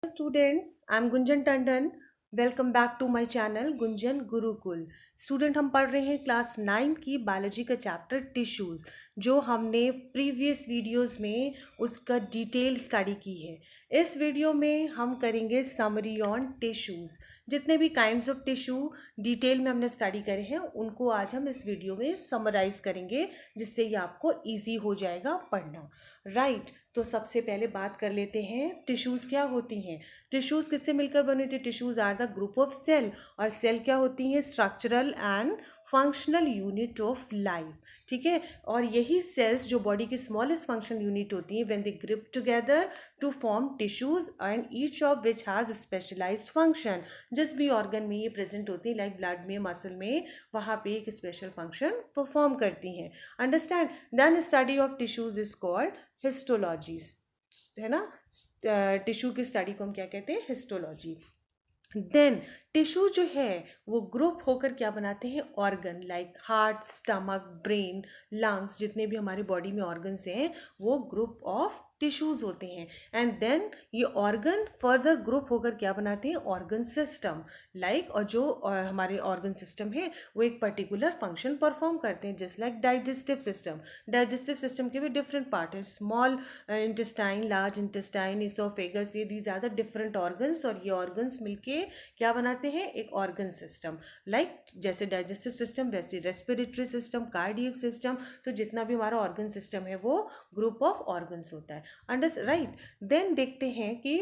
Students, I am Gunjan Tandon. Welcome back to my channel Gunjan Gurukul. Student, हम पढ़ रहे हैं क्लास 9 की बायोलॉजी का चैप्टर टिश्यूज़, जो हमने प्रीवियस वीडियोस में उसका डिटेल स्टडी की है। इस वीडियो में हम करेंगे समरी ऑन टिश्यूज़। जितने भी काइंड्स ऑफ टिश्यू डिटेल में हमने स्टडी करे हैं उनको आज हम इस वीडियो में समराइज करेंगे, जिससे ये आपको ईजी हो जाएगा पढ़ना। राइट, तो सबसे पहले बात कर लेते हैं टिश्यूज़ क्या होती हैं। टिश्यूज़ किससे मिलकर बनी होती है? Tissues are the group of cell, और सेल क्या होती हैं? Structural and functional unit of life. ठीक है, और यही सेल्स जो बॉडी की स्मॉलेस्ट फंक्शन यूनिट होती हैं, when they grip together to form tissues and each of which has specialized function. जिस भी ऑर्गन में ये प्रेजेंट होती है, लाइक ब्लड में, मसल में, वहाँ पे एक स्पेशल फंक्शन परफॉर्म करती हैं। Understand? Then study of tissues is called histology, है ना। टिश्यू की स्टडी को हम क्या कहते हैं? हिस्टोलॉजी। देन टिश्यू जो है वो ग्रुप होकर क्या बनाते हैं? Organ, like heart, stomach, brain, lungs, जितने भी हमारे बॉडी में ऑर्गन्स हैं वो ग्रुप ऑफ टिश्यूज होते हैं। एंड देन ये ऑर्गन फर्दर ग्रुप होकर क्या बनाते हैं? ऑर्गन सिस्टम, लाइक, और जो हमारे ऑर्गन सिस्टम है वो एक पर्टिकुलर फंक्शन परफॉर्म करते हैं, just like digestive system. Digestive system के भी डिफरेंट पार्ट है, small intestine, large intestine, oesophagus, ये these are the different organs, और ये ऑर्गन्स मिलके क्या बनाते हैं? एक ऑर्गन सिस्टम। लाइक जैसे डाइजेस्टिव सिस्टम वैसे रेस्पिरेटरी सिस्टम, कार्डियक सिस्टम, तो जितना भी हमारा ऑर्गन सिस्टम है वो ग्रुप ऑफ ऑर्गन्स होता है। राइट, देन देखते हैं कि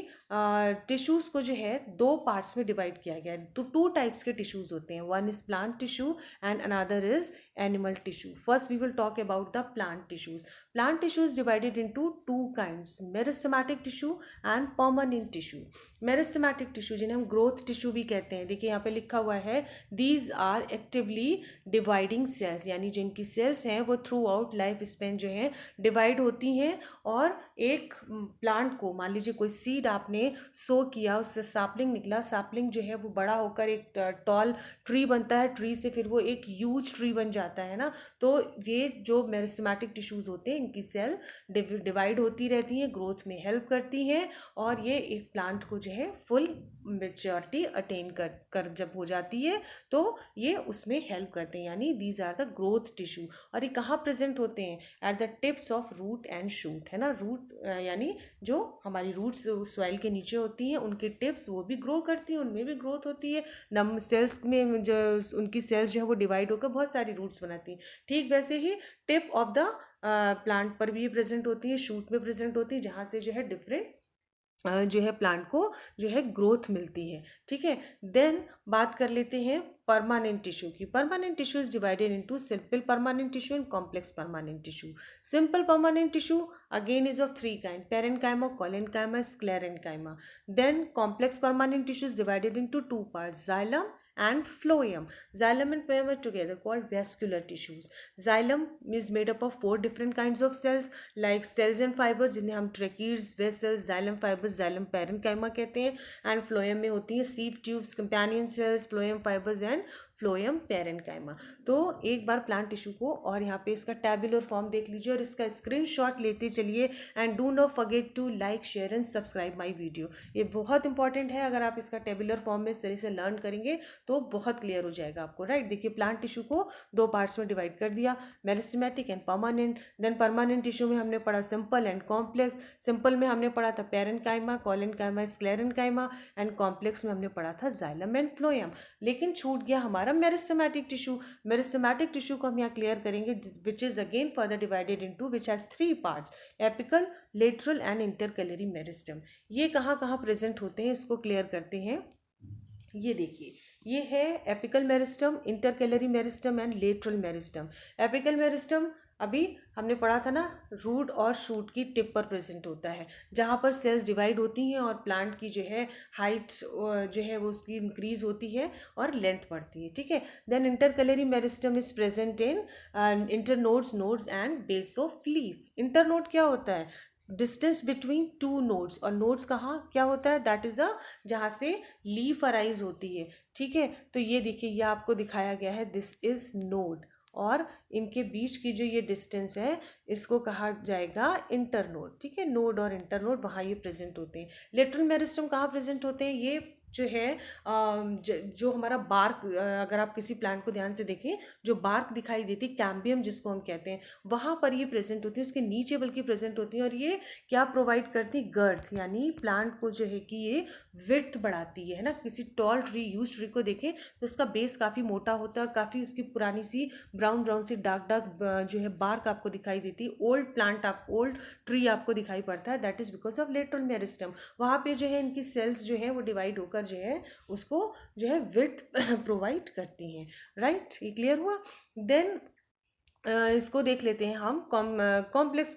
टिश्यूज़ को जो है दो पार्ट्स में डिवाइड किया गया है। तो टू टाइप्स के टिश्यूज़ होते हैं, one is plant tissue and another is animal tissue. First we will talk about the plant tissues. Plant tissue is divided into two kinds, meristematic tissue and permanent tissue. Meristematic tissue जिन्हें हम growth tissue भी कहते हैं, देखिए यहाँ पे लिखा हुआ है, these are actively dividing cells, यानी जिनकी सेल्स हैं वो थ्रू आउट लाइफ स्पेन जो है डिवाइड होती हैं। और एक प्लांट को, मान लीजिए कोई सीड आपने सो किया, उससे सैपलिंग निकला, सैपलिंग जो है वो बड़ा होकर एक टॉल ट्री बनता है, ट्री से फिर वो एक ह्यूज ट्री बन जाता है ना। तो ये जो मेरिस्टेमेटिक टिश्यूज होते हैं इनकी सेल डिवाइड होती रहती हैं, ग्रोथ में हेल्प करती हैं, और ये एक प्लांट को जो है फुल मेच्योरिटी अटेन कर जब हो जाती है तो ये उसमें हेल्प करते हैं, यानी these are the growth tissue. और ये कहाँ प्रेजेंट होते हैं? At the tips of root and shoot, है ना। रूट यानी जो हमारी रूट्स सॉइल के नीचे होती हैं, उनके टिप्स वो भी ग्रो करती हैं, उनमें भी ग्रोथ होती है। नम सेल्स में जो उनकी सेल्स जो है वो डिवाइड होकर बहुत सारी रूट्स बनाती हैं। ठीक वैसे ही टिप ऑफ द प्लांट पर भी प्रेजेंट होती है, शूट में प्रेजेंट होती है, जहाँ से जो है डिफरेंट जो है प्लांट को जो है ग्रोथ मिलती है। ठीक है, देन बात कर लेते हैं परमानेंट टिश्यू की। Permanent tissue is divided into simple permanent tissue and complex permanent tissue. Simple permanent tissue again is of three kind, parenchyma, collenchyma, sclerenchyma. Then complex permanent tissue is divided into two parts, xylem and phloem. Xylem and phloem are together called vascular tissues. Xylem is made up of four different kinds of cells, like cells and fibers, जिन्हें हम tracheids, vessels, xylem fibers, xylem parenchyma कहते हैं। And phloem में होती है sieve tubes, companion cells, phloem fibres and phloem parenchyma. तो एक बार plant tissue को, और यहाँ पे इसका टेबुलर फॉर्म देख लीजिए और इसका स्क्रीनशॉट लेते चलिए। And do not forget to like, share and subscribe my video. ये बहुत इंपॉर्टेंट है, अगर आप इसका टेबुलर फॉर्म में इस तरह से लर्न करेंगे तो बहुत क्लियर हो जाएगा आपको। राइट, देखिए प्लांट टिश्यू को दो पार्ट्स में डिवाइड कर दिया, meristematic and permanent. Then permanent tissue में हमने पढ़ा सिंपल एंड कॉम्प्लेक्स। सिंपल में हमने पढ़ा था parenchyma, collenchyma, sclerenchyma, and complex में हमने पढ़ा था जाइलम एंड फ्लोएम। लेकिन छूट गया हमारा मेरिस्टेमेटिक टिश्यू। मेरिस्टेमेटिक टिश्यू को हम यहाँ क्लियर करेंगे, which is again further divided into, which has three parts, apical, lateral and intercalary meristem. ये कहाँ कहाँ प्रेजेंट होते हैं इसको क्लियर करते हैं। ये देखिए, ये है apical meristem, intercalary meristem and lateral meristem. Apical meristem अभी हमने पढ़ा था ना, रूट और शूट की टिप पर प्रेजेंट होता है, जहाँ पर सेल्स डिवाइड होती हैं और प्लांट की जो है हाइट जो है वो उसकी इंक्रीज होती है और लेंथ बढ़ती है। ठीक है, then intercalary meristem is present in internodes, nodes and base of leaf. Internode क्या होता है? डिस्टेंस बिटवीन टू नोड्स, और नोड्स कहाँ क्या होता है? दैट इज अ जहाँ से लीफ अराइज होती है। ठीक है, तो ये देखिए, ये आपको दिखाया गया है, दिस इज नोड, और इनके बीच की जो ये डिस्टेंस है इसको कहा जाएगा इंटरनोड। ठीक है, नोड और इंटरनोड वहाँ ये प्रेजेंट होते हैं। लेटरल मेरिस्टम कहाँ प्रेजेंट होते हैं? ये जो है जो हमारा बार्क, अगर आप किसी प्लांट को ध्यान से देखें, जो बार्क दिखाई देती, कैम्बियम जिसको हम कहते हैं, वहाँ पर ये प्रेजेंट होती है, उसके नीचे बल्कि प्रेजेंट होती है। और ये क्या प्रोवाइड करती? गर्थ, यानी प्लांट को जो है कि ये विड्थ बढ़ाती है ना। किसी टॉल ट्री, यूज ट्री को देखें तो उसका बेस काफ़ी मोटा होता है और काफ़ी उसकी पुरानी सी ब्राउन ब्राउन सी डार्क डार्क जो है बार्क आपको दिखाई देती है। ओल्ड प्लांट, आप ओल्ड ट्री आपको दिखाई पड़ता है, that is because of lateral meristem. वहाँ पे जो है इनकी सेल्स जो है वो डिवाइड होकर जो है उसको जो है विड्थ प्रोवाइड करती हैं। राइट, ये क्लियर हुआ? देन इसको देख लेते हैं हम कॉम्प्लेक्स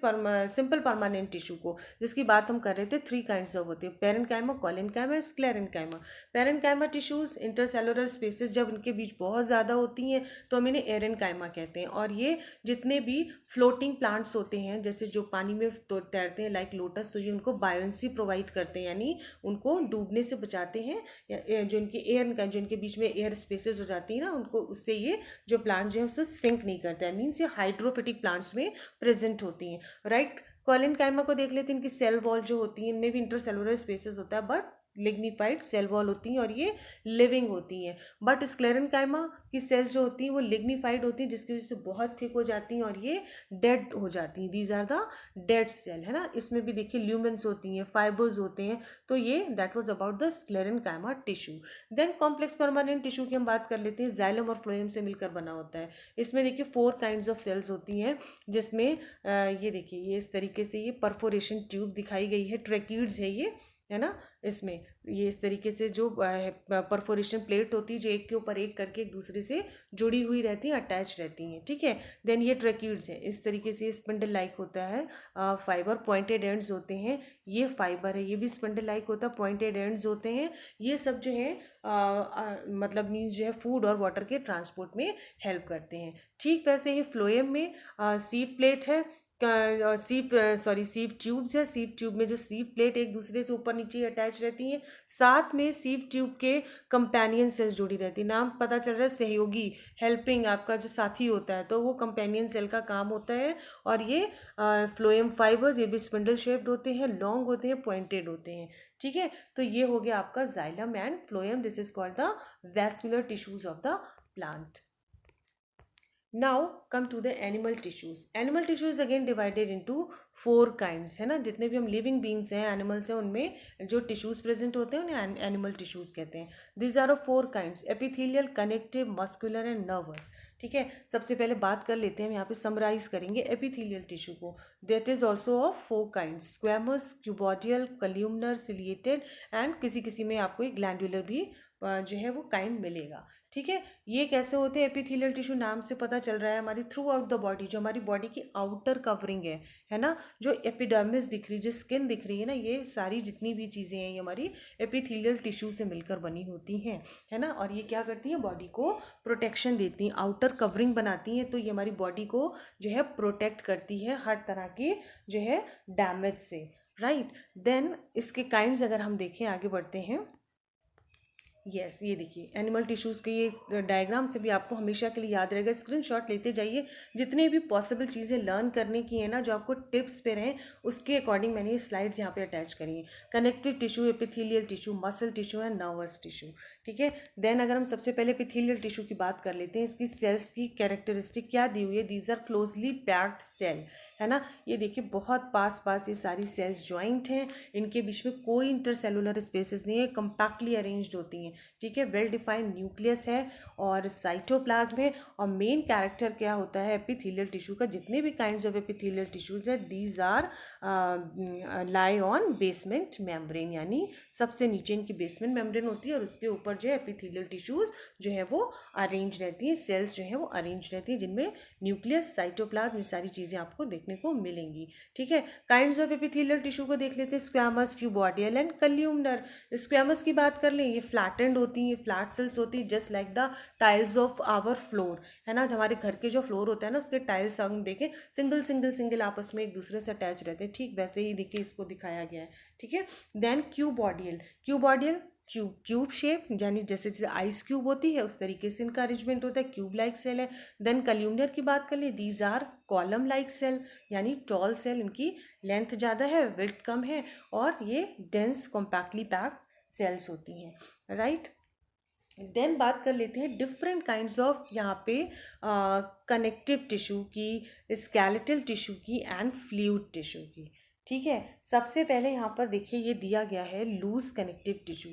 सिंपल परमानेंट टिश्यू को, जिसकी बात हम कर रहे थे। 3 काइंड्स ऑफ होते हैं, parenchyma, collenchyma, sclerenchyma. Parenchyma tissues intercellular spaces जब इनके बीच बहुत ज़्यादा होती हैं तो हम इन्हें एरेन्काइमा कहते हैं। और ये जितने भी फ्लोटिंग प्लांट्स होते हैं, जैसे जो पानी में तैरते हैं लाइक लोटस, तो ये उनको बायोन्सी प्रोवाइड करते हैं, यानी उनको डूबने से बचाते हैं। जो इनके जो इनके बीच में एयर स्पेसेस हो जाती है ना, उनको उससे ये जो प्लांट जो है उससे सिंक नहीं करता है, मीन्स ये हाइड्रोफिटिक प्लांट्स में प्रेजेंट होती हैं। राइट, कोलेनकाइमा को देख लेते हैं। इनकी सेल वॉल जो होती है, इनमें भी इंटरसेलुलर स्पेसेस होता है, बट लिग्निफाइड सेल वॉल होती हैं और ये लिविंग होती हैं। बट स्क्लेरेन्काइमा की सेल्स जो होती हैं वो लिग्निफाइड होती हैं, जिसकी वजह से बहुत थिक हो जाती हैं और ये डेड हो जाती हैं। These are the dead cell, है ना। इसमें भी देखिए ल्यूमेंस होती हैं, फाइबर्स होते हैं। तो ये that was about the sclerenchyma tissue. Then complex permanent tissue की हम बात कर लेते हैं। जाइलम और फ्लोएम से मिलकर बना होता है। इसमें देखिए 4 काइंड्स ऑफ सेल्स होती हैं, जिसमें ये देखिए ये इस तरीके से ये परफोरेशन ट्यूब दिखाई गई है, ट्रैक्यूड्स है ये, है ना। इसमें ये इस तरीके से जो परफोरेशन प्लेट होती है, जो एक के ऊपर एक करके एक दूसरे से जुड़ी हुई रहती हैं, अटैच रहती हैं। ठीक है, देन ये ट्रैक्यूड्स हैं, इस तरीके से स्पिंडल लाइक होता है। फाइबर पॉइंटेड एंड्स होते हैं, ये फाइबर है, ये भी स्पिंडल लाइक होता है, पॉइंटेड एंड्स होते हैं। ये सब जो है मतलब मीन्स जो है फूड और वाटर के ट्रांसपोर्ट में हेल्प करते हैं। ठीक वैसे ही फ्लोएम में सीव प्लेट है, सीव ट्यूब्स है। सीव ट्यूब में जो सीव प्लेट एक दूसरे से ऊपर नीचे अटैच रहती हैं, साथ में सीव ट्यूब के कंपेनियन सेल्स जुड़ी रहती है। नाम पता चल रहा है, सहयोगी, हेल्पिंग, आपका जो साथी होता है, तो वो कंपेनियन सेल का काम होता है। और ये फ्लोएम फाइबर्स, ये भी स्पिंडल शेप्ड होते हैं, लॉन्ग होते हैं, पॉइंटेड होते हैं। ठीक है, तो ये हो गया आपका xylem and phloem. This is called the vascular tissues of the plant. Now come to the animal tissues. Animal tissue is again divided into 4 kinds, है ना। जितने भी हम लिविंग बींग्स हैं, एनिमल्स हैं, उनमें जो टिश्यूज प्रेजेंट होते हैं उन्हें एनिमल टिश्यूज कहते हैं। This are of 4 kinds, epithelial, connective, muscular and nervous. ठीक है, सबसे पहले बात कर लेते हैं, हम यहाँ पे समराइज करेंगे एपिथेलियल टिश्यू को। That is also of 4 kinds, squamous, cuboidal, columnar, ciliated and किसी किसी में आपको एक ग्लैंडुलर भी जो है वो काइंड मिलेगा। ठीक है, ये कैसे होते हैं? एपिथेलियल टिश्यू नाम से पता चल रहा है, हमारी थ्रू आउट द बॉडी, जो हमारी बॉडी की आउटर कवरिंग है ना, जो एपिडर्मिस दिख रही है, जो स्किन दिख रही है ना, ये सारी जितनी भी चीज़ें हैं ये हमारी एपिथेलियल टिश्यू से मिलकर बनी होती हैं, है ना। और ये क्या करती हैं? बॉडी को प्रोटेक्शन देती हैं, आउटर कवरिंग बनाती हैं। तो ये हमारी बॉडी को जो है प्रोटेक्ट करती है हर तरह के जो है डैमेज से। राइट, देन इसके काइंड्स अगर हम देखें, आगे बढ़ते हैं। यस, ये देखिए एनिमल टिश्यूज़ के ये डायग्राम से भी आपको हमेशा के लिए याद रहेगा, स्क्रीनशॉट लेते जाइए। जितने भी पॉसिबल चीज़ें लर्न करने की है ना, जो आपको टिप्स पे रहें, उसके अकॉर्डिंग मैंने ये स्लाइड्स यहाँ पे अटैच करी हैं। Connective tissue, epithelial tissue, muscle tissue and nervous tissue. ठीक है, देन अगर हम सबसे पहले एपिथेलियल टिश्यू की बात कर लेते हैं, इसकी सेल्स की कैरेक्टरिस्टिक क्या दी हुई है? These are closely packed cell, है ना। ये देखिए बहुत पास पास ये सारी सेल्स ज्वाइंट हैं, इनके बीच में कोई इंटरसेलुलर स्पेसेस नहीं है, कंपैक्टली अरेंज्ड होती हैं। ठीक है, वेल डिफाइंड न्यूक्लियस है और साइटोप्लाज्म है। और मेन कैरेक्टर क्या होता है एपिथेलियल टिश्यू का? जितने भी काइंड्स ऑफ एपिथेलियल टिश्यूज है, these are lie on basement membrane, यानी सबसे नीचे इनकी बेसमेंट मेम्ब्रेन होती है और उसके ऊपर जो है एपिथेलियल टिश्यूज जो है वो अरेंज रहती हैं, सेल्स जो है वो अरेंज रहती है, जिनमें न्यूक्लियस, साइटोप्लाज्म, ये सारी चीज़ें आपको देखने को मिलेंगी। ठीक है, काइंड्स ऑफ एपिथेलियल टिश्यू को देख लेते हैं, स्क्वैमस, क्यूबॉडियल एंड कल्यूमनर। स्क्वैमस की बात कर लें, ये फ्लैटेंड होती हैं, फ्लैट सेल्स होती हैं, just like the tiles of our floor, है ना। हमारे घर के जो फ्लोर होता है ना, उसके टाइल्स हम देखें सिंगल सिंगल सिंगल आपस में एक दूसरे से अटैच रहते हैं, ठीक वैसे ही देखिए इसको दिखाया गया है। ठीक है, then cuboidal. Cuboidal cube shape, यानी जैसे जैसे आइस क्यूब होती है उस तरीके से इनका अरेंजमेंट होता है, क्यूब लाइक सेल है। देन कल्यूमिनर की बात कर ले, these are column like cell, यानी टॉल सेल, इनकी लेंथ ज़्यादा है, विड्थ कम है, और ये डेंस कॉम्पैक्टली पैक्ड सेल्स होती हैं, राइट। देन बात कर लेते हैं डिफरेंट काइंड्स ऑफ यहाँ पे कनेक्टिव टिश्यू की, स्केलेटल टिश्यू की एंड फ्लूइड टिश्यू की। ठीक है, सबसे पहले यहाँ पर देखिए ये दिया गया है लूज कनेक्टिव टिश्यू।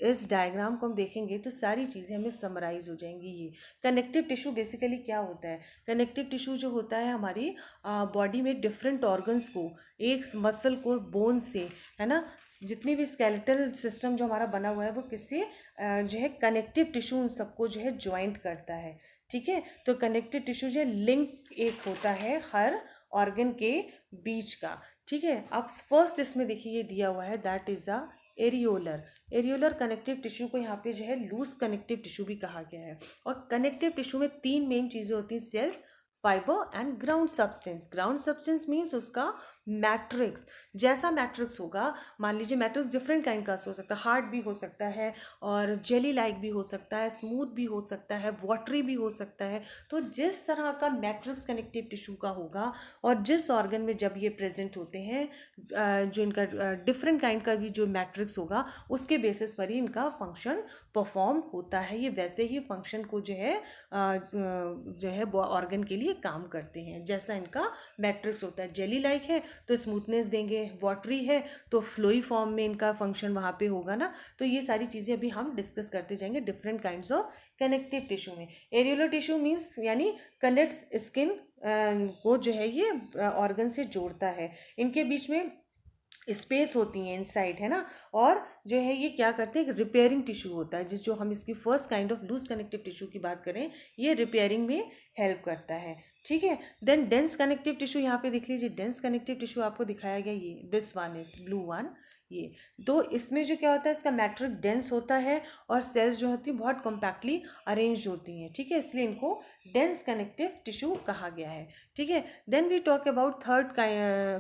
इस डायग्राम को हम देखेंगे तो सारी चीज़ें हमें समराइज हो जाएंगी। ये कनेक्टिव टिश्यू बेसिकली क्या होता है? कनेक्टिव टिश्यू जो होता है हमारी बॉडी में डिफरेंट ऑर्गन्स को, एक मसल को बोन से, है ना, जितनी भी स्केलेटल सिस्टम जो हमारा बना हुआ है वो किससे जो है कनेक्टिव टिश्यू उन सबको जो है ज्वाइंट करता है। ठीक है, तो कनेक्टिव टिश्यू जो है लिंक एक होता है हर ऑर्गन के बीच का। ठीक है, अब फर्स्ट इसमें देखिए ये दिया हुआ है that is a areolar. Areolar connective tissue को यहाँ पे जो है लूज कनेक्टिव टिश्यू भी कहा गया है। और कनेक्टिव टिश्यू में तीन मेन चीज़ें होती हैं, cells, fibre and ground substance. Ground substance means उसका मैट्रिक्स, जैसा मैट्रिक्स होगा, मान लीजिए मैट्रिक्स डिफरेंट काइंड का हो सकता है, हार्ड भी हो सकता है और जेली लाइक भी हो सकता है, स्मूथ भी हो सकता है, वाटरी भी हो सकता है। तो जिस तरह का मैट्रिक्स कनेक्टिव टिश्यू का होगा और जिस ऑर्गन में जब ये प्रेजेंट होते हैं, जो इनका डिफरेंट काइंड का भी जो मैट्रिक्स होगा उसके बेसिस पर ही इनका फंक्शन परफॉर्म होता है। ये वैसे ही फंक्शन को जो है ऑर्गन के लिए काम करते हैं, जैसा इनका मैट्रिक्स होता है। जेली लाइक है तो स्मूथनेस देंगे, वाटरी है तो फ्लोई फॉर्म में इनका फंक्शन वहाँ पे होगा ना। तो ये सारी चीज़ें अभी हम डिस्कस करते जाएंगे different kinds of connective tissue में। एरियोलर टिश्यू मीन्स यानी कनेक्ट्स स्किन को जो है ये ऑर्गन से जोड़ता है, इनके बीच में स्पेस होती है इनसाइड, है ना। और जो है ये क्या करते हैं, रिपेयरिंग टिश्यू होता है, जिस जो हम इसकी first kind of loose connective tissue की बात करें, ये रिपेयरिंग में हेल्प करता है। ठीक है, देन डेंस कनेक्टिव टिश्यू यहाँ पे देख लीजिए, डेंस कनेक्टिव टिश्यू आपको दिखाया गया, ये this one is blue one. ये तो इसमें जो क्या होता है, इसका मैट्रिक डेंस होता है और सेल्स जो होती है बहुत कॉम्पैक्टली अरेंज होती हैं। ठीक है, इसलिए इनको डेंस कनेक्टिव टिश्यू कहा गया है। ठीक है, then we talk about third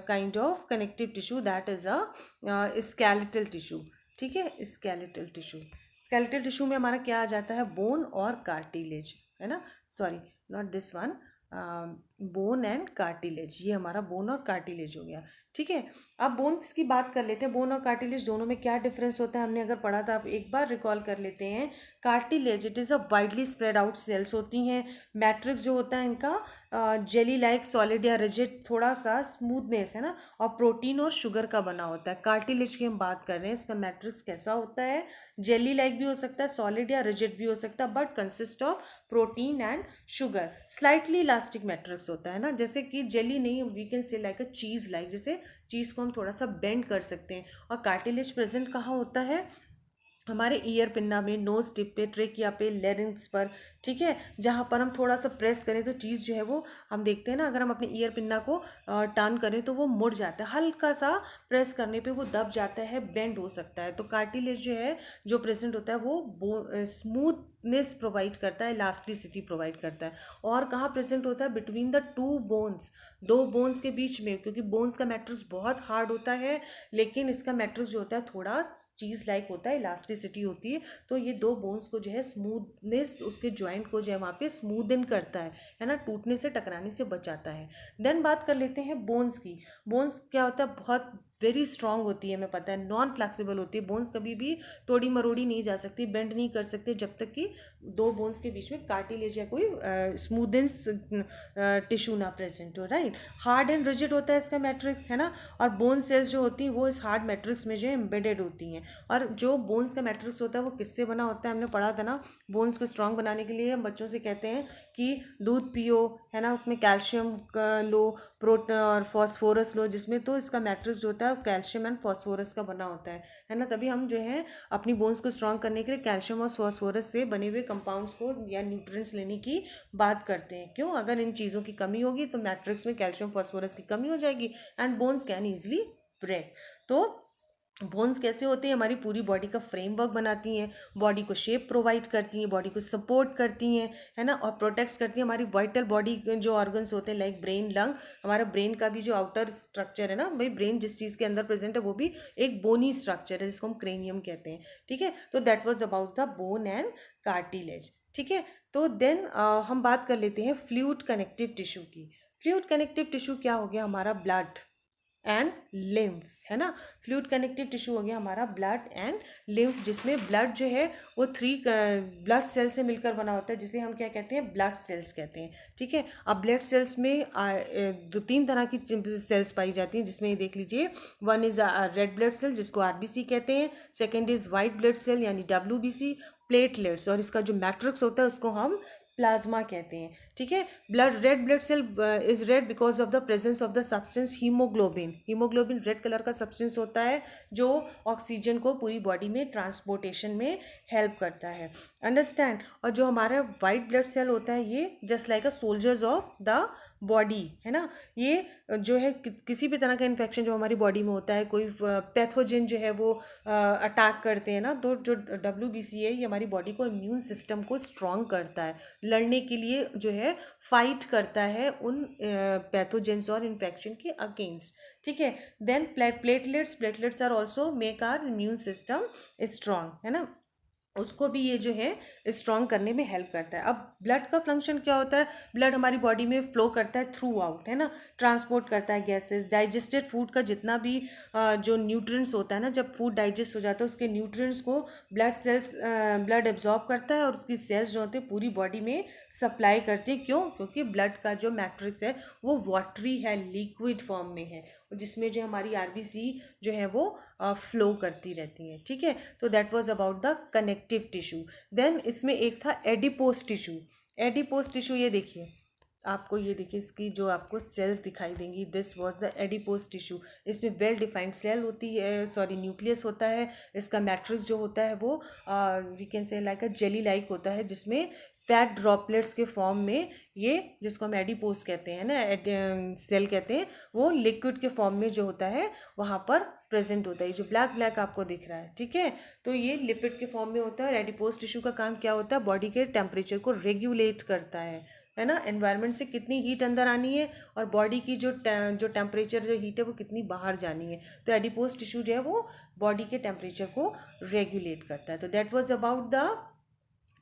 kind of connective tissue that is a skeletal tissue. ठीक है, स्केलेटल टिश्यू, स्केलेटल टिश्यू में हमारा क्या आ जाता है, बोन और कार्टिलेज, है ना, sorry not this one, bone and cartilage, ये हमारा बोन और कार्टिलेज हो गया। ठीक है, अब बोन्स की बात कर लेते हैं, बोन और कार्टिलेज दोनों में क्या डिफरेंस होता है, हमने अगर पढ़ा था, आप एक बार रिकॉल कर लेते हैं। Cartilage it is a widely spread out sales होती हैं, मैट्रिक्स जो होता है इनका जेली लाइक सॉलिड या रिजिड, थोड़ा सा स्मूथनेस, है ना, और प्रोटीन और शुगर का बना होता है। कार्टिलेज की हम बात कर रहे हैं, इसका मैट्रिक्स कैसा होता है, जेली लाइक भी हो सकता है, सॉलिड या रिजिड भी हो सकता है, but consist of protein and sugar. Slightly elastic matrix होता है ना, जैसे कि जेली नहीं, we can say like a cheese like, जैसे चीज़ को हम थोड़ा सा बेंड कर सकते हैं। और कार्टिलेज प्रेजेंट कहाँ होता है, हमारे ईयर पिन्ना में, नोज टिप पे, ट्रेकिया पे, लेरिंग्स पर। ठीक है, जहाँ पर हम थोड़ा सा प्रेस करें तो चीज़ जो है वो, हम देखते हैं ना, अगर हम अपने ईयर पिन्ना को टर्न करें तो वो मुड़ जाता है, हल्का सा प्रेस करने पे वो दब जाता है, बेंड हो सकता है। तो कार्टिलेज जो है जो प्रेजेंट होता है वो स्मूथनेस प्रोवाइड करता है, इलास्टिसिटी प्रोवाइड करता है। और कहाँ प्रेजेंट होता है, बिटवीन द टू बोन्स, दो बोन्स के बीच में, क्योंकि बोन्स का मैट्रिक्स बहुत हार्ड होता है लेकिन इसका मैट्रिक्स जो होता है थोड़ा चीज़ लाइक होता है, इलास्टिसिटी होती है। तो ये दो बोन्स को जो है स्मूथनेस, उसके जॉइंट को जो है वहाँ पे स्मूदन करता है ना, टूटने से, टकराने से बचाता है। देन बात कर लेते हैं बोन्स की। बोन्स क्या होता है, बहुत वेरी स्ट्रांग होती है, हमें पता है, नॉन फ्लेक्सिबल होती है। बोन्स कभी भी तोड़ी मरोड़ी नहीं जा सकती, बेंड नहीं कर सकते जब तक कि दो बोन्स के बीच में कार्टिलेज या कोई स्मूदेंस टिश्यू ना प्रेजेंट हो, राइट। हार्ड एंड रिजिड होता है इसका मैट्रिक्स, है ना, और बोन सेल्स जो होती हैं वो इस हार्ड मैट्रिक्स में जो है एम्बेडेड होती हैं। और जो बोन्स का मैट्रिक्स होता है वो किससे बना होता है, हमने पढ़ा था ना, बोन्स को स्ट्रांग बनाने के लिए हम बच्चों से कहते हैं कि दूध पियो, है ना, उसमें कैल्शियम लो, प्रोटीन और फॉस्फोरस लो, जिसमें तो इसका मैट्रिक्स जो होता है कैल्शियम एंड फॉस्फोरस का बना होता है ना। तभी हम जो है अपनी बोन्स को स्ट्रांग करने के लिए कैल्शियम और फॉस्फोरस से बने हुए कंपाउंड्स को या न्यूट्रिएंट्स लेने की बात करते हैं। क्यों, अगर इन चीज़ों की कमी होगी तो मैट्रिक्स में कैल्शियम फॉस्फोरस की कमी हो जाएगी and bones can easily break. तो बोन्स कैसे होते हैं, हमारी पूरी बॉडी का फ्रेमवर्क बनाती हैं, बॉडी को शेप प्रोवाइड करती हैं, बॉडी को सपोर्ट करती हैं, है ना, और प्रोटेक्ट्स करती हैं हमारी वाइटल बॉडी जो ऑर्गन्स होते हैं लाइक ब्रेन, लंग। हमारा ब्रेन का भी जो आउटर स्ट्रक्चर है ना भाई, ब्रेन जिस चीज़ के अंदर प्रेजेंट है वो भी एक बोनी स्ट्रक्चर है जिसको हम क्रेनियम कहते हैं। ठीक है, तो that was about the bone and cartilage. ठीक है, तो देन हम बात कर लेते हैं फ्लूइड कनेक्टिव टिश्यू की। फ्लूइड कनेक्टिव टिश्यू क्या हो गया, हमारा ब्लड एंड लिम्फ, है ना। फ्लूइड कनेक्टिव टिश्यू हो गया हमारा ब्लड एंड लिम्फ, जिसमें ब्लड जो है वो 3 ब्लड सेल से मिलकर बना होता है, जिसे हम क्या कहते हैं, ब्लड सेल्स कहते हैं। ठीक है, अब ब्लड सेल्स में 2-3 तरह की सेल्स पाई जाती हैं, जिसमें देख लीजिए, one is red blood cell जिसको आरबीसी कहते हैं, second is white blood cell यानी डब्ल्यूबीसी, प्लेटलेट्स, और इसका जो मैट्रिक्स होता है उसको हम प्लाज्मा कहते हैं। ठीक है, red blood cell is red because of the presence of the substance haemoglobin. Haemoglobin red colour का सब्सटेंस होता है जो ऑक्सीजन को पूरी बॉडी में ट्रांसपोर्टेशन में हेल्प करता है, अंडरस्टैंड। और जो हमारा वाइट ब्लड सेल होता है ये just like a soldiers of the body, है ना। ये जो है किसी भी तरह का इन्फेक्शन जो हमारी बॉडी में होता है, कोई पैथोजन जो है वो अटैक करते हैं ना, तो जो डब्ल्यूबीसी है ये हमारी बॉडी को, इम्यून सिस्टम को स्ट्रॉन्ग करता है, लड़ने के लिए जो है फाइट करता है उन पैथोजेंस और इन्फेक्शन के अगेंस्ट। ठीक है, then platelets are also make our immune system strong, है ना, उसको भी ये जो है स्ट्रॉन्ग करने में हेल्प करता है। अब ब्लड का फंक्शन क्या होता है, ब्लड हमारी बॉडी में फ्लो करता है थ्रू आउट, है ना, ट्रांसपोर्ट करता है गैसेस, डाइजेस्टेड फूड का जितना भी जो न्यूट्रिएंट्स होता है ना, जब फूड डाइजेस्ट हो जाता है उसके न्यूट्रिएंट्स को ब्लड एब्जॉर्ब करता है और उसकी सेल्स जो होते हैं पूरी बॉडी में सप्लाई करती है। क्यों, क्योंकि ब्लड का जो मैट्रिक्स है वो वाटरी है, लिक्विड फॉर्म में है, जिसमें जो हमारी आरबीसी जो है वो फ्लो करती रहती है। ठीक है, तो that was about the connective tissue. Then इसमें एक था एडिपोज टिश्यू। एडिपोज टिश्यू, ये देखिए आपको, ये देखिए इसकी जो आपको सेल्स दिखाई देंगी, this was the adipose tissue. इसमें वेल डिफाइंड सेल होती है, सॉरी न्यूक्लियस होता है, इसका मैट्रिक्स जो होता है वो we can say like a jelly like होता है, जिसमें फैट ड्रॉपलेट्स के फॉर्म में ये, जिसको हम एडिपोज कहते हैं ना, सेल कहते हैं, वो लिक्विड के फॉर्म में जो होता है वहाँ पर प्रेजेंट होता है। ये जो ब्लैक ब्लैक आपको दिख रहा है, ठीक है, तो ये लिपिड के फॉर्म में होता है। और एडिपोज टिश्यू का काम क्या होता है, बॉडी के टेम्परेचर को रेगुलेट करता है ना, एनवायरनमेंट से कितनी हीट अंदर आनी है और बॉडी की जो टेम्परेचर जो हीट है वो कितनी बाहर जानी है। तो एडिपोज टिश्यू जो है वो बॉडी के टेम्परेचर को रेगुलेट करता है। तो that was about the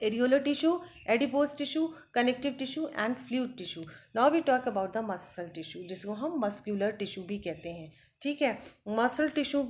areolar tissue, adipose tissue, connective tissue and fluid tissue. Now we talk about the muscle tissue, जिसको हम muscular tissue भी कहते हैं। ठीक है, मसल टिश्यू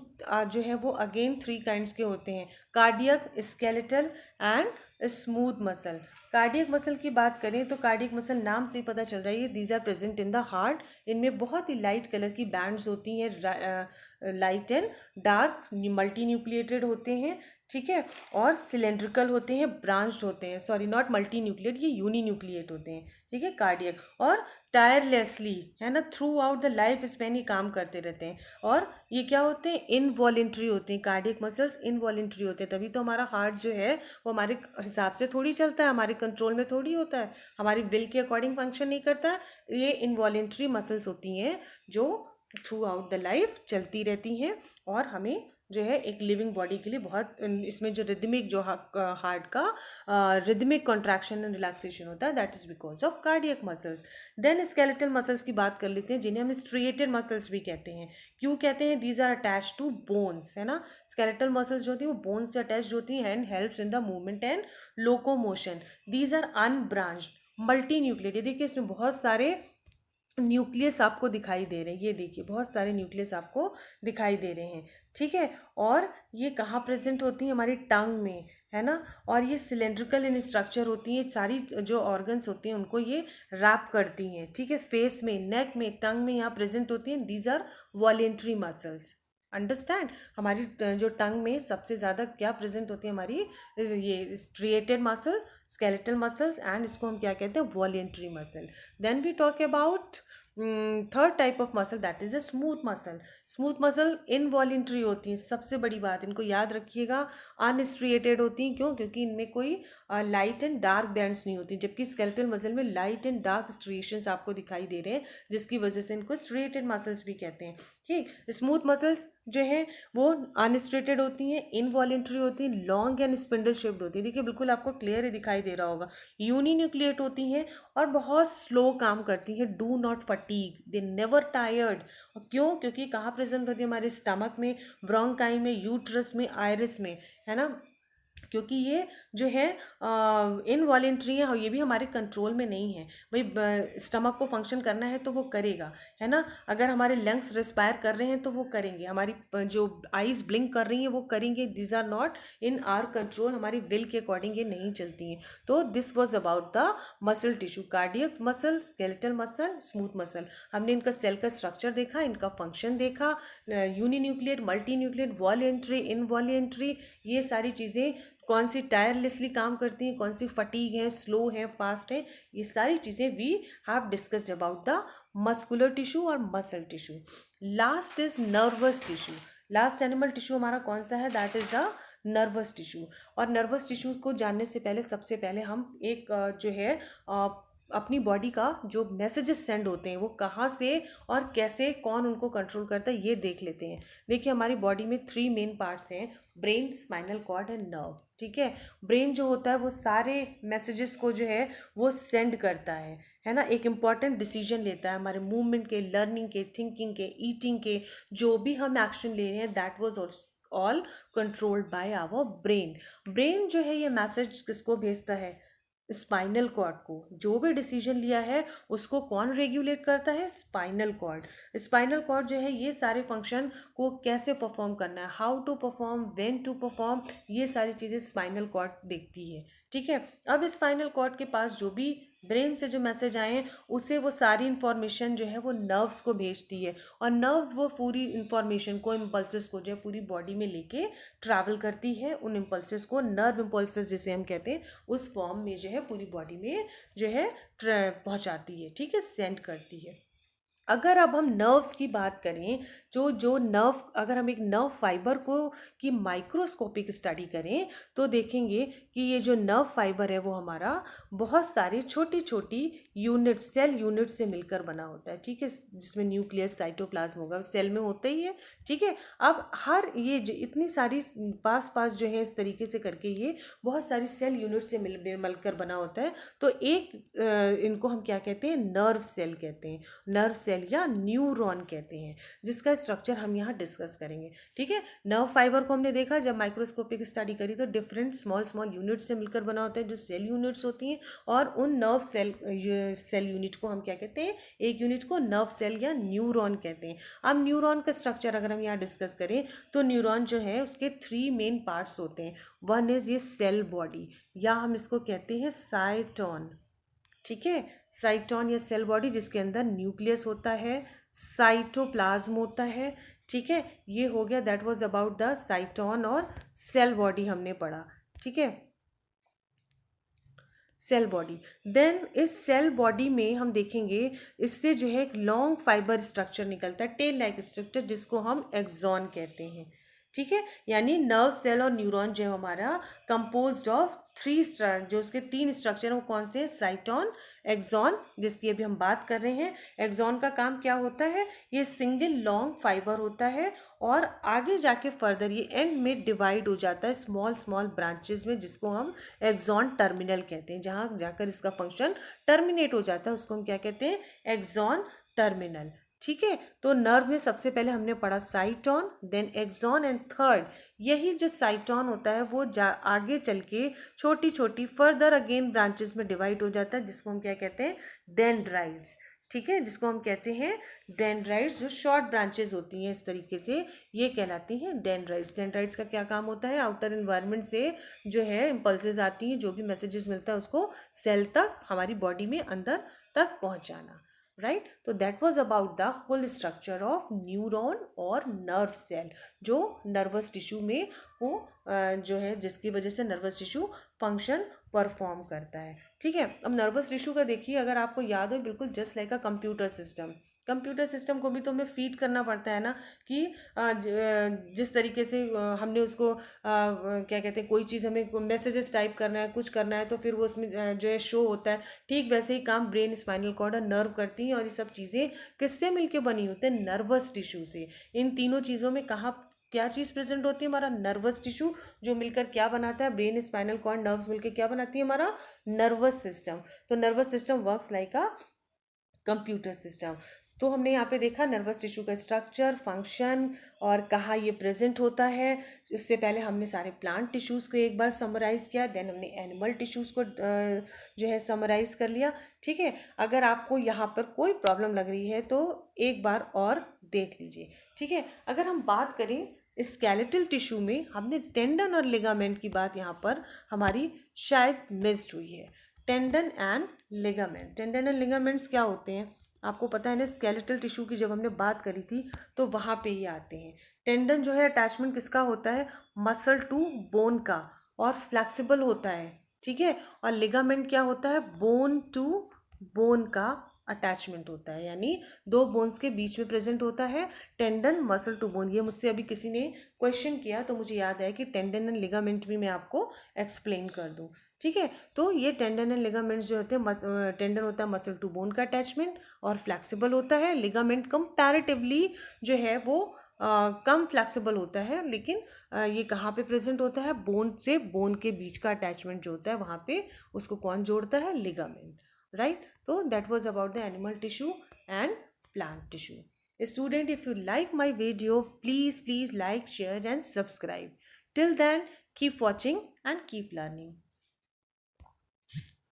जो है वो अगेन 3 काइंड्स के होते हैं, cardiac, skeletal and smooth muscle. Cardiac muscle की बात करें तो कार्डियक मसल नाम से ही पता चल रहा है, these are present in the heart. इनमें बहुत ही लाइट कलर की बैंड्स होती हैं, light and dark, multinucleated होते हैं। ठीक है, और सिलेंड्रिकल होते हैं, ब्रांच्ड होते हैं, सॉरी नॉट मल्टी न्यूक्लिएट, ये यूनी न्यूक्लिएट होते हैं। ठीक है, कार्डियक, और टायरलेसली, है ना, through out the life span ये काम करते रहते हैं। और ये क्या होते हैं, इनवॉलेंट्री होते हैं, कार्डियक मसल्स इनवॉलेंट्री होते हैं, तभी तो हमारा हार्ट जो है वो हमारे हिसाब से थोड़ी चलता है, हमारे कंट्रोल में थोड़ी होता है, हमारी विल के अकॉर्डिंग फंक्शन नहीं करता है। ये इनवॉलेंट्री मसल्स होती हैं जो थ्रू आउट द लाइफ चलती रहती हैं और हमें जो है एक लिविंग बॉडी के लिए बहुत, इसमें जो रिदमिक जो हार्ट का रिदमिक कॉन्ट्रैक्शन एंड रिलैक्सेशन होता है, that is because of cardiac muscles. Then skeletal muscles की बात कर लेते हैं, जिन्हें हम स्ट्रिएटेड मसल्स भी कहते हैं। क्यों कहते हैं, these are attach to bones, है ना, स्केलेटल मसल्स जो होती है वो बोन्स से अटैच होती हैं and helps in the movement and locomotion. These are unbranched multinucleate. देखिए इसमें बहुत सारे न्यूक्लियस आपको दिखाई दे रहे हैं, ये देखिए बहुत सारे न्यूक्लियस आपको दिखाई दे रहे हैं। ठीक है, और ये कहाँ प्रेजेंट होती हैं, हमारी टंग में, है ना, और ये सिलेंड्रिकल इन स्ट्रक्चर होती हैं, सारी जो ऑर्गन्स होती हैं उनको ये रैप करती हैं। ठीक है, फेस में, नेक में, टंग में यहाँ प्रेजेंट होती हैं। These are voluntary muscles, understand. हमारी जो टंग में सबसे ज़्यादा क्या प्रेजेंट होती है, हमारी ये striated muscle, skeletal muscles, and इसको हम क्या कहते हैं, voluntary muscle. Then we talk about third type of muscle, that is a smooth muscle. Smooth muscle involuntary होती हैं, सबसे बड़ी बात इनको याद रखिएगा, अनस्ट्रिएटेड होती हैं। क्यों? क्योंकि इनमें कोई लाइट एंड डार्क बैंड्स नहीं होती, जबकि स्केलेटल मसल में लाइट एंड डार्क स्ट्रिएशंस आपको दिखाई दे रहे हैं, जिसकी वजह से इनको स्ट्रिएटेड मसल्स भी कहते हैं। ठीक, स्मूथ मसल्स जो है वो अनस्ट्रेटेड होती हैं, इनवॉलेंट्री होती हैं, लॉन्ग एंड स्पिंडल शेप्ड होती हैं। देखिए बिल्कुल आपको क्लियर ही दिखाई दे रहा होगा, यूनिन्यूक्लिएट होती हैं और बहुत स्लो काम करती हैं। Do not fatigue, they never tired. क्यों? क्योंकि कहाँ प्रेजेंट होती है? हमारे स्टमक में, ब्रोंकाई में, यूट्रस में, आयरिस में, है ना। क्योंकि ये जो है इनवॉलेंट्री है और ये भी हमारे कंट्रोल में नहीं है। भाई स्टमक को फंक्शन करना है तो वो करेगा, है ना। अगर हमारे लंग्स रिस्पायर कर रहे हैं तो वो करेंगे, हमारी जो आईज ब्लिंक कर रही हैं वो करेंगे। This are not in our control, हमारी विल के अकॉर्डिंग ये नहीं चलती हैं। तो this was about the muscle tissue, cardiac muscle, skeletal muscle, smooth muscle. हमने इनका सेल का स्ट्रक्चर देखा, इनका फंक्शन देखा, uninucleate, multinucleate, voluntary, involuntary, ये सारी चीज़ें कौन सी टायरलेसली काम करती हैं, कौन सी फटीग है, स्लो है, फास्ट है, ये सारी चीज़ें we have discussed about the muscular tissue और muscle tissue. Last is nervous tissue. Last animal tissue हमारा कौन सा है? That is the nervous tissue. और नर्वस टिश्यूज को जानने से पहले सबसे पहले हम एक जो है अपनी बॉडी का जो मैसेजेस सेंड होते हैं वो कहाँ से और कैसे, कौन उनको कंट्रोल करता है, ये देख लेते हैं। देखिए हमारी बॉडी में 3 मेन पार्ट्स हैं, brain, spinal cord and nerve. ठीक है, ब्रेन जो होता है वो सारे मैसेजेस को जो है वो सेंड करता है ना, एक इम्पॉर्टेंट डिसीजन लेता है हमारे मूवमेंट के, लर्निंग के, थिंकिंग के, ईटिंग के, जो भी हम एक्शन ले रहे हैं that was all controlled by our brain. Brain जो है ये मैसेज किसको भेजता है? स्पाइनल कॉर्ड को। जो भी डिसीजन लिया है उसको कौन रेगुलेट करता है? Spinal cord. स्पाइनल कॉर्ड जो है ये सारे फंक्शन को कैसे परफॉर्म करना है, how to perform, when to perform, ये सारी चीज़ें स्पाइनल कॉर्ड देखती है। ठीक है, अब स्पाइनल कॉर्ड के पास जो भी ब्रेन से जो मैसेज आए हैं उसे वो सारी इंफॉर्मेशन जो है वो नर्व्स को भेजती है, और नर्व्स वो पूरी इंफॉर्मेशन को, इम्पल्सेस को जो है पूरी बॉडी में लेके ट्रैवल करती है। उन इम्पल्सेस को नर्व इम्पल्सेस जिसे हम कहते हैं उस फॉर्म में जो है पूरी बॉडी में जो है पहुंचाती है। ठीक है, सेंड करती है। अगर अब हम नर्व्स की बात करें, जो जो नर्व, अगर हम एक नर्व फाइबर को की माइक्रोस्कोपिक स्टडी करें तो देखेंगे कि ये जो नर्व फाइबर है वो हमारा बहुत सारी छोटी छोटी यूनिट, सेल यूनिट से मिलकर बना होता है। ठीक है, जिसमें न्यूक्लियस, साइटोप्लाज्म होगा, सेल में होता ही है। ठीक है, अब हर ये जो इतनी सारी पास पास जो है इस तरीके से करके ये बहुत सारी सेल यूनिट से मिलकर बना होता है। तो एक इनको हम क्या कहते हैं? नर्व सेल कहते हैं, नर्व सेल या न्यूरॉन कहते हैं, जिसका स्ट्रक्चर हम यहाँ डिस्कस करेंगे। ठीक है, नर्व फाइबर को हमने देखा जब माइक्रोस्कोपिक स्टडी करी तो डिफरेंट स्मॉल स्मॉल यूनिट से मिलकर बना होता है जो सेल यूनिट्स होती हैं, और उन नर्व सेल यूनिट को हम क्या कहते हैं? एक यूनिट को नर्व सेल या न्यूरॉन कहते हैं। अब न्यूरॉन का स्ट्रक्चर अगर हम यहाँ डिस्कस करें तो न्यूरॉन जो है उसके 3 मेन पार्ट्स होते हैं। वन इज ये सेल बॉडी, या हम इसको कहते हैं साइटोन। ठीक है, साइटोन या सेल बॉडी, जिसके अंदर न्यूक्लियस होता है, साइटोप्लाज्म होता है। ठीक है, ये हो गया, दैट वाज अबाउट द साइटोन और सेल बॉडी हमने पढ़ा। ठीक है, सेल बॉडी। देन इस सेल बॉडी में हम देखेंगे इससे जो है एक लॉन्ग फाइबर स्ट्रक्चर निकलता है, टेल लाइक स्ट्रक्चर, जिसको हम एक्सॉन कहते हैं। ठीक है, यानी नर्व सेल और न्यूरॉन जो है हमारा कंपोज्ड ऑफ 3 जो उसके 3 स्ट्रक्चर हैं वो कौन से? साइटोन, एक्सॉन, जिसकी अभी हम बात कर रहे हैं। एक्सॉन का काम क्या होता है? ये सिंगल लॉन्ग फाइबर होता है और आगे जाके फर्दर ये एंड में डिवाइड हो जाता है स्मॉल स्मॉल ब्रांचेस में, जिसको हम एक्सॉन टर्मिनल कहते हैं। जहाँ जाकर इसका फंक्शन टर्मिनेट हो जाता है उसको हम क्या कहते हैं? Axon terminal. ठीक है, तो नर्व में सबसे पहले हमने पढ़ा cyton, then axon, and third यही जो साइटोन होता है वो आगे चल के छोटी छोटी फर्दर अगेन ब्रांचेस में डिवाइड हो जाता है, जिसको हम क्या कहते हैं? डेंड्राइट्स। ठीक है, जिसको हम कहते हैं डेंड्राइट्स, जो शॉर्ट ब्रांचेस होती हैं इस तरीके से, ये कहलाती हैं डेंड्राइट्स। डेंड्राइट्स का क्या काम होता है? आउटर इन्वायरमेंट से जो है इम्पल्सेस आती हैं, जो भी मैसेजेस मिलता है उसको सेल तक, हमारी बॉडी में अंदर तक पहुंचाना। राइट, तो that was about the whole structure of neuron और नर्व सेल, जो नर्वस टिश्यू में वो जो है जिसकी वजह से नर्वस टिश्यू फंक्शन परफॉर्म करता है। ठीक है, अब नर्वस टिश्यू का देखिए, अगर आपको याद हो, बिल्कुल just like a computer system. Computer system को भी तो हमें फीड करना पड़ता है ना कि जिस तरीके से हमने उसको क्या कहते हैं, कोई चीज़ हमें मैसेजेस टाइप करना है, कुछ करना है, तो फिर वो उसमें जो है शो होता है। ठीक वैसे ही काम ब्रेन, स्पाइनल कॉर्ड और नर्व करती हैं, और ये सब चीज़ें किससे मिलके बनी होती है? नर्वस टिश्यू से। इन तीनों चीज़ों में कहाँ क्या चीज़ प्रेजेंट होती है? हमारा नर्वस टिश्यू, जो मिलकर क्या बनाता है? ब्रेन, स्पाइनल कॉर्ड, नर्व्स मिलकर क्या बनाती है? हमारा नर्वस सिस्टम। तो nervous system works like a computer system. तो हमने यहाँ पे देखा नर्वस टिश्यू का स्ट्रक्चर, फंक्शन और कहाँ ये प्रेजेंट होता है। इससे पहले हमने सारे प्लांट टिश्यूज़ को एक बार समराइज़ किया, देन हमने एनिमल टिश्यूज़ को जो है समराइज़ कर लिया। ठीक है, अगर आपको यहाँ पर कोई प्रॉब्लम लग रही है तो एक बार और देख लीजिए। ठीक है, अगर हम बात करें स्केलेटल टिश्यू में, हमने टेंडन और लिगामेंट की बात यहाँ पर हमारी शायद मिस्ड हुई है। Tendon and ligament, tendon and ligaments क्या होते हैं आपको पता है ना? स्केलेटल टिश्यू की जब हमने बात करी थी तो वहाँ पे ये आते हैं। टेंडन जो है अटैचमेंट किसका होता है? मसल टू बोन का, और फ्लेक्सिबल होता है। ठीक है, और लिगामेंट क्या होता है? बोन टू बोन का अटैचमेंट होता है, यानी दो बोन्स के बीच में प्रेजेंट होता है। टेंडन, मसल टू बोन, ये मुझसे अभी किसी ने क्वेश्चन किया तो मुझे याद है कि टेंडन एंड लिगामेंट भी मैं आपको एक्सप्लेन कर दूँ। ठीक है, तो ये टेंडन एंड लिगामेंट्स जो होते हैं, टेंडन होता है मसल टू बोन का अटैचमेंट और फ्लेक्सिबल होता है। लिगामेंट कंपैरेटिवली जो है वो कम फ्लेक्सिबल होता है, लेकिन ये कहाँ पे प्रेजेंट होता है? बोन से बोन के बीच का अटैचमेंट जो होता है वहाँ पे उसको कौन जोड़ता है? Ligament, right? तो that was about the animal tissue and plant tissue. Student, if you like my video, please like, share and subscribe. Till then, keep watching and keep learning.